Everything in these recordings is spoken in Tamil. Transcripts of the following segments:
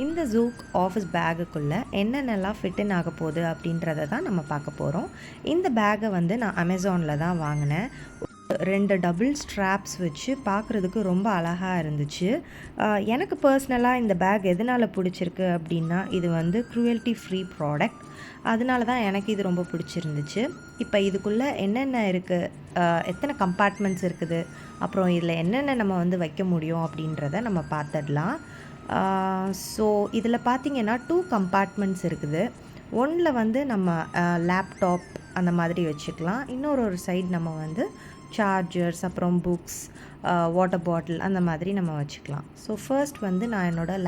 இந்த ஜூக் ஆஃபீஸ் பேக்குக்குள்ளே என்னென்னலாம் ஃபிட்டின் ஆக போகுது அப்படின்றத தான் நம்ம பார்க்க போகிறோம். இந்த பேக்கை வந்து நான் அமேசானில் தான் வாங்கினேன். 2 டபுள் ஸ்ட்ராப்ஸ் வச்சு பார்க்குறதுக்கு ரொம்ப அழகாக இருந்துச்சு. எனக்கு பர்சனலாக இந்த பேக் எதனால் பிடிச்சிருக்கு அப்படின்னா, இது வந்து க்ரூயல்ட்டி ஃப்ரீ ப்ராடக்ட். அதனால தான் எனக்கு இது ரொம்ப பிடிச்சிருந்துச்சு. இப்போ இதுக்குள்ளே என்னென்ன இருக்குது, எத்தனை கம்பார்ட்மெண்ட்ஸ் இருக்குது, அப்புறம் இதில் என்னென்ன நம்ம வந்து வைக்க முடியும் அப்படின்றத நம்ம பார்த்துடலாம். ஸோ இதில் பார்த்திங்கன்னா 2 கம்பார்ட்மெண்ட்ஸ் இருக்குது. ஒன்றில் வந்து நம்ம லேப்டாப் அந்த மாதிரி வச்சுக்கலாம். இன்னொரு சைடு நம்ம வந்து சார்ஜர்ஸ், அப்புறம் புக்ஸ், வாட்டர் பாட்டில் அந்த மாதிரி நம்ம வச்சுக்கலாம். ஸோ ஃபர்ஸ்ட் வந்து நான் என்னோடய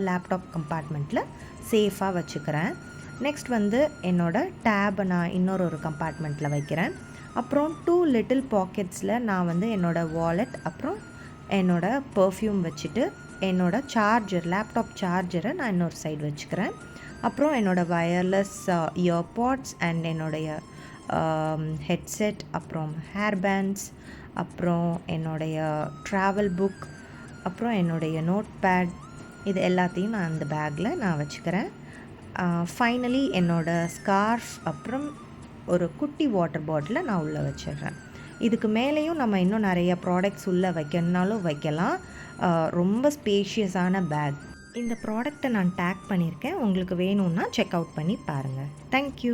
லேப்டாப் கம்பார்ட்மெண்ட்டில் சேஃபாக வச்சுக்கிறேன். நெக்ஸ்ட் வந்து என்னோடய டேபை நான் இன்னொரு கம்பார்ட்மெண்ட்டில் வைக்கிறேன். அப்புறம் 2 லிட்டில் பாக்கெட்ஸில் நான் வந்து என்னோடய வாலெட், அப்புறம் என்னோடய பர்ஃப்யூம் வச்சுட்டு, என்னோடய லேப்டாப் சார்ஜரை நான் இன்னொரு சைடு வச்சுக்கிறேன். அப்புறம் என்னோடய வயர்லெஸ் இயர்பாட்ஸ் அண்ட் என்னுடைய ஹெட்செட், அப்புறம் ஹேர் பேண்ட்ஸ், அப்புறம் என்னுடைய ட்ராவல் புக், அப்புறம் என்னுடைய நோட் பேட், இது எல்லாத்தையும் நான் அந்த பேக்கில் நான் வச்சுக்கிறேன். ஃபைனலி என்னோடய ஸ்கார்ஃப், அப்புறம் ஒரு குட்டி வாட்டர் பாட்டிலை நான் உள்ளே வச்சிடுறேன். இதுக்கு மேலேயும் நம்ம இன்னும் நிறைய ப்ராடக்ட்ஸ் உள்ளே வைக்கணுன்னாலும் வைக்கலாம். ரொம்ப ஸ்பேஷியஸான பேக். இந்த ப்ராடக்டை நான் டேக் பண்ணியிருக்கேன். உங்களுக்கு வேணும்னா செக் அவுட் பண்ணி பாருங்கள். தேங்க்யூ.